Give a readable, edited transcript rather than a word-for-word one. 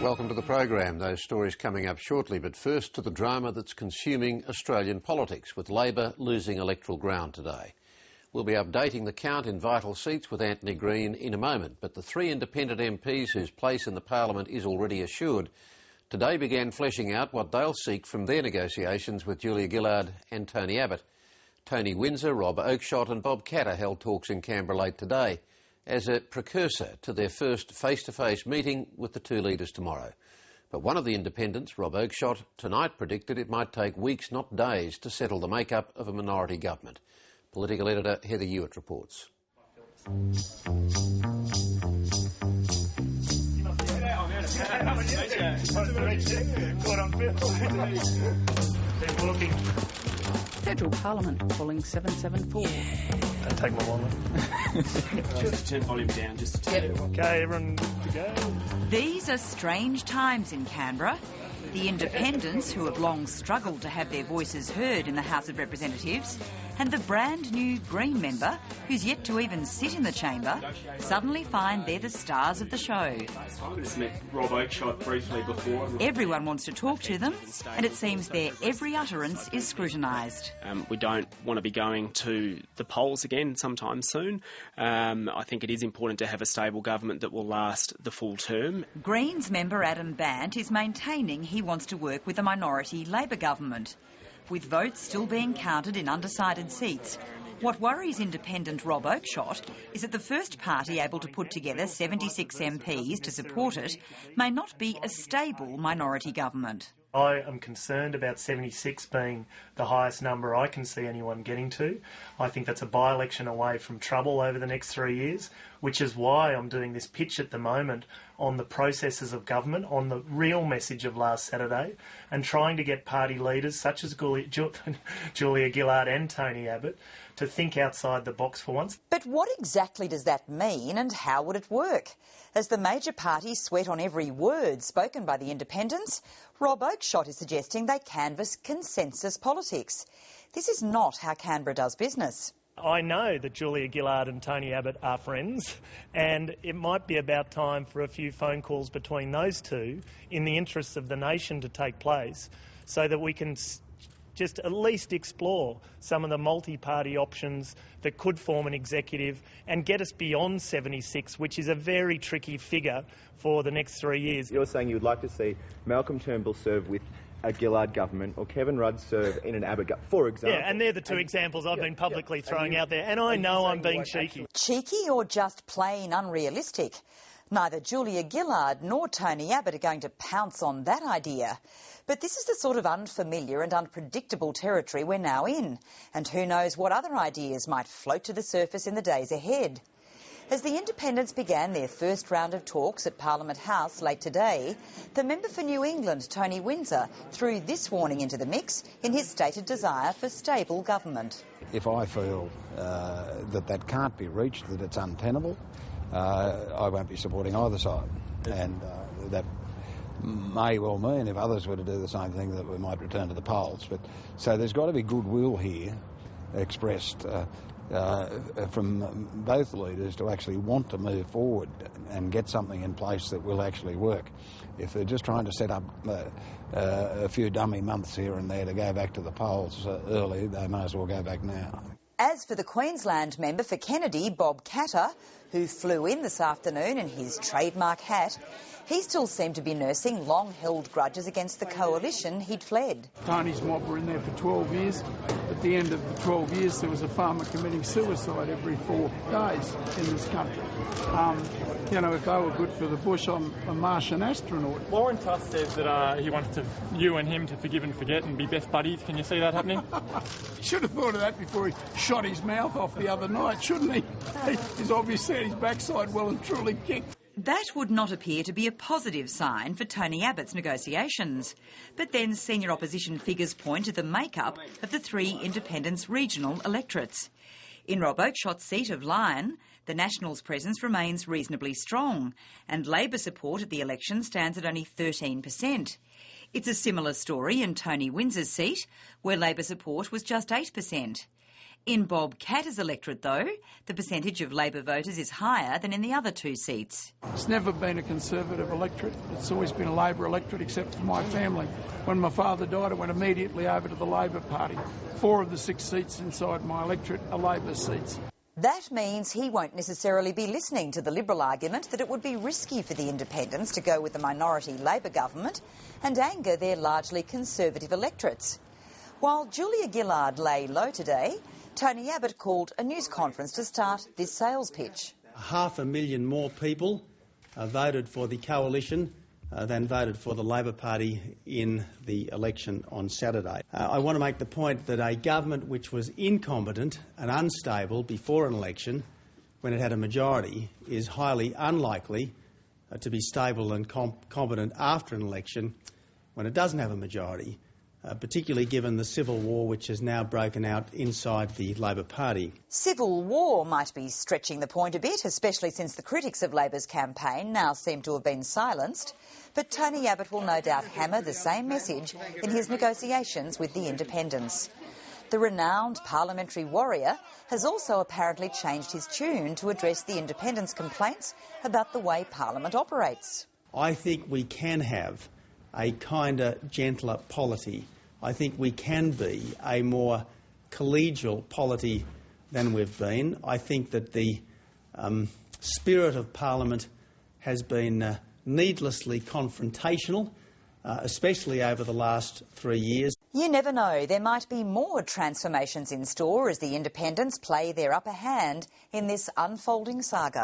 Welcome to the program. Those stories coming up shortly, but first to the drama that's consuming Australian politics, with Labor losing electoral ground today. We'll be updating the count in vital seats with Anthony Green in a moment, but the three independent MPs whose place in the Parliament is already assured today began fleshing out what they'll seek from their negotiations with Julia Gillard and Tony Abbott. Tony Windsor, Rob Oakshott and Bob Katter held talks in Canberra late today as a precursor to their first face-to-face meeting with the two leaders tomorrow. But one of the independents, Rob Oakshott, tonight predicted it might take weeks, not days, to settle the makeup of a minority government. Political editor Heather Hewitt reports. Federal Parliament calling 774. Don't take my wallet. Just turn volume down just to tell you. Okay, everyone good to go? These are strange times in Canberra. The independents, who have long struggled to have their voices heard in the House of Representatives, and the brand new Green member, who's yet to even sit in the chamber, suddenly find they're the stars of the show. I've just met Rob Oakshott briefly before. Everyone wants to talk to them, and it seems their every utterance is scrutinised. We don't want to be going to the polls again sometime soon. I think it is important to have a stable government that will last the full term. Greens member Adam Bant is maintaining he wants to work with a minority Labor government. With votes still being counted in undecided seats, what worries independent Rob Oakshott is that the first party able to put together 76 MPs to support it may not be a stable minority government. I am concerned about 76 being the highest number I can see anyone getting to. I think that's a by-election away from trouble over the next 3 years, which is why I'm doing this pitch at the moment on the processes of government, on the real message of last Saturday, and trying to get party leaders such as Julia Gillard and Tony Abbott to think outside the box for once. But what exactly does that mean, and how would it work? As the major parties sweat on every word spoken by the independents, Rob Oakshott is suggesting they canvass consensus politics. This is not how Canberra does business. I know that Julia Gillard and Tony Abbott are friends, and it might be about time for a few phone calls between those two in the interests of the nation to take place, so that we can just at least explore some of the multi-party options that could form an executive and get us beyond 76, which is a very tricky figure for the next 3 years. You're saying you would like to see Malcolm Turnbull serve with a Gillard government or Kevin Rudd serve in an Abbott government, for example. Yeah, and they're the two examples I've been publicly throwing out there, and I know I'm being cheeky. Cheeky or just plain unrealistic? Neither Julia Gillard nor Tony Abbott are going to pounce on that idea. But this is the sort of unfamiliar and unpredictable territory we're now in, and who knows what other ideas might float to the surface in the days ahead. As the independents began their first round of talks at Parliament House late today, the member for New England, Tony Windsor, threw this warning into the mix in his stated desire for stable government. If I feel that can't be reached, that it's untenable, I won't be supporting either side. And that may well mean, if others were to do the same thing, that we might return to the polls. So there's got to be goodwill here expressed from both leaders to actually want to move forward and get something in place that will actually work. If they're just trying to set up a few dummy months here and there to go back to the polls early, they may as well go back now. As for the Queensland member for Kennedy, Bob Katter, who flew in this afternoon in his trademark hat, he still seemed to be nursing long-held grudges against the coalition he'd fled. Tony's mob were in there for 12 years. At the end of the 12 years, there was a farmer committing suicide every 4 days in this country. If they were good for the bush, I'm a Martian astronaut. Warren Tuss says that he wants you and him to forgive and forget and be best buddies. Can you see that happening? He should have thought of that before he shot his mouth off the other night, shouldn't he? He's obviously had his backside well and truly kicked. That would not appear to be a positive sign for Tony Abbott's negotiations. But then senior opposition figures point to the makeup of the three independents' regional electorates. In Rob Oakshott's seat of Lyne, the Nationals' presence remains reasonably strong, and Labor support at the election stands at only 13%. It's a similar story in Tony Windsor's seat, where Labor support was just 8%. In Bob Katter's electorate, though, the percentage of Labor voters is higher than in the other 2 seats. It's never been a Conservative electorate. It's always been a Labor electorate, except for my family. When my father died, I went immediately over to the Labor Party. 4 of the 6 seats inside my electorate are Labor seats. That means he won't necessarily be listening to the Liberal argument that it would be risky for the independents to go with the minority Labor government and anger their largely Conservative electorates. While Julia Gillard lay low today, Tony Abbott called a news conference to start this sales pitch. 500,000 more people voted for the coalition than voted for the Labor Party in the election on Saturday. I want to make the point that a government which was incompetent and unstable before an election, when it had a majority, is highly unlikely to be stable and competent after an election when it doesn't have a majority, particularly given the civil war which has now broken out inside the Labor Party. Civil war might be stretching the point a bit, especially since the critics of Labor's campaign now seem to have been silenced. But Tony Abbott will no doubt hammer the same message in his negotiations with the independents. The renowned parliamentary warrior has also apparently changed his tune to address the independents' complaints about the way Parliament operates. I think we can have a kinder, gentler polity. I think we can be a more collegial polity than we've been. I think that the spirit of Parliament has been needlessly confrontational, especially over the last 3 years. You never know, there might be more transformations in store as the independents play their upper hand in this unfolding saga.